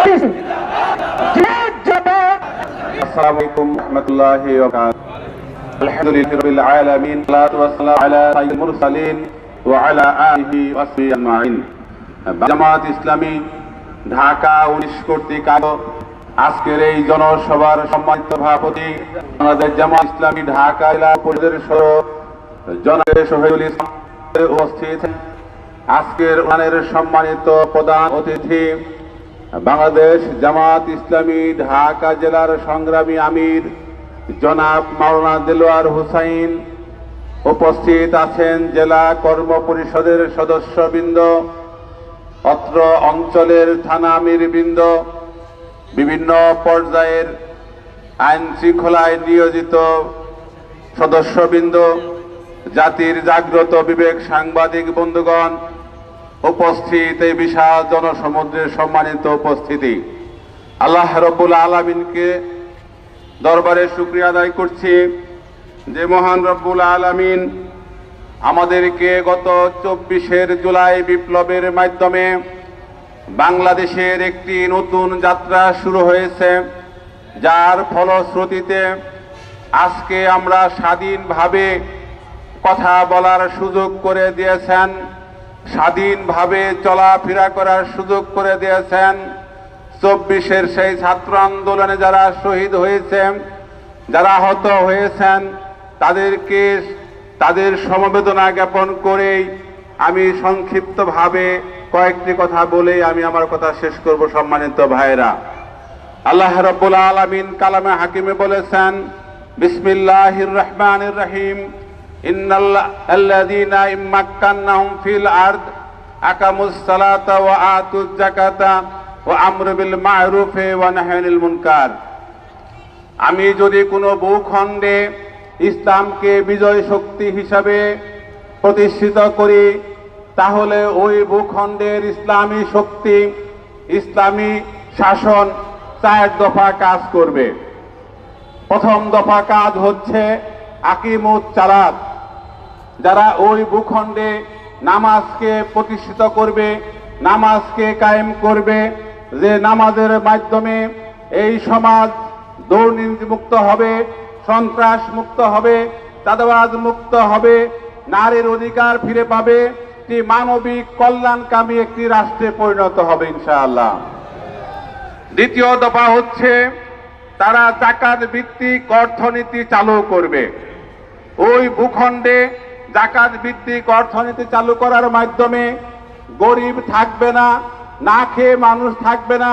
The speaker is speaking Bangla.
আসসালামু আলাইকুম ওয়া রাহমাতুল্লাহি ওয়া বারাকাতুহু। আলহামদুলিল্লাহি রাব্বিল আলামিন, সালাতু ওয়াসসালামু আলা সাইয়্যিদিল মুরসালিন ওয়া আলা আলিহি ওয়া সাহবিহি আজমাইন। জামাত ইসলামী ঢাকা 19 কর্তৃক আজকের এই জনসভার সম্মানিত সভাপতি বাংলাদেশ জামাত ইসলামী ঢাকা জেলা পরিষদের সদস্য জনাব শহীদুল ইসলাম উপস্থিত। আজকের অনুষ্ঠানের সম্মানিত প্রধান অতিথি বাংলাদেশ জামাত ইসলামী ঢাকা জেলার সংগ্রামী আমির জনাব মাওলানা দেলোয়ার হোসাইন, উপস্থিত আছেন জেলা কর্ম পরিষদের সদস্যবৃন্দ, অত্র অঞ্চলের থানা আমিরবৃন্দ, বিভিন্ন পর্যায়ের আইন শৃঙ্খলায় নিয়োজিত সদস্যবৃন্দ, জাতির জাগ্রত বিবেক সাংবাদিক বন্ধুগণ, উপস্থিত এই বিশাল জনসমুদ্রের সম্মানিত উপস্থিতি, আল্লাহ রব্বুল আলামিনকে দরবারে শুকরিয়া আদায় করছি যে মহান রব্বুল আলামিন আমাদেরকে গত 24 জুলাই বিপ্লবের মাধ্যমে বাংলাদেশের একটি নতুন যাত্রা শুরু হয়েছে, যার ফলশ্রুতিতে আজকে আমরা স্বাধীনভাবে কথা বলার সুযোগ করে দিয়েছেন, স্বাধীনভাবে চলাফেরা করার সুযোগ করে দিয়েছেন। 24 সেই ছাত্র আন্দোলনে যারা শহীদ হয়েছেন, যারা আহত হয়েছেন, তাদেরকে তাদের সমবেদনা জ্ঞাপন করেই আমি সংক্ষিপ্তভাবে কয়েকটি কথা বলে আমি আমার কথা শেষ করব। সম্মানিত ভাইরা, আল্লাহ রাব্বুল আলামিন কালামে হাকিমে বলেছেন, বিসমিল্লাহির রহমানির রহিম, ইন্নাল্লাযীনা ইম্মাক্কান্নাহুম ফিল আরদ আকামুস সালাতা ওয়া আতুজ যাকাতা ওয়া আমরু বিল মা'রুফি ওয়া নাহয়ু আনিল মুনকার। আমি যদি কোনো ভূখণ্ডে ইসলামকে বিজয় শক্তি হিসাবে প্রতিষ্ঠিত করি, তাহলে ওই ভূখণ্ডের ইসলামী শক্তি, ইসলামী শাসন 4 দফা কাজ করবে। প্রথম দফা কাজ হচ্ছে আকিমুস সালাত, যারা ওই ভূখণ্ডে নামাজকে প্রতিষ্ঠিত করবে, নামাজকে কায়েম করবে, যে নামাজের মাধ্যমে এই সমাজ দুর্নীতি মুক্ত হবে, সন্ত্রাস মুক্ত হবে, চাঁদাবাজ মুক্ত হবে, নারীর অধিকার ফিরে পাবে, একটি মানবিক কল্যাণকামী একটি রাষ্ট্রে পরিণত হবে ইনশাআল্লাহ। দ্বিতীয় দফা হচ্ছে তারা যাকাত ভিত্তিক অর্থনীতি চালু করবে। ওই ভূখণ্ডে যাকাত ভিত্তিক অর্থনীতি চালু করার মাধ্যমে গরিব থাকবে না, না খেয়ে মানুষ থাকবে না।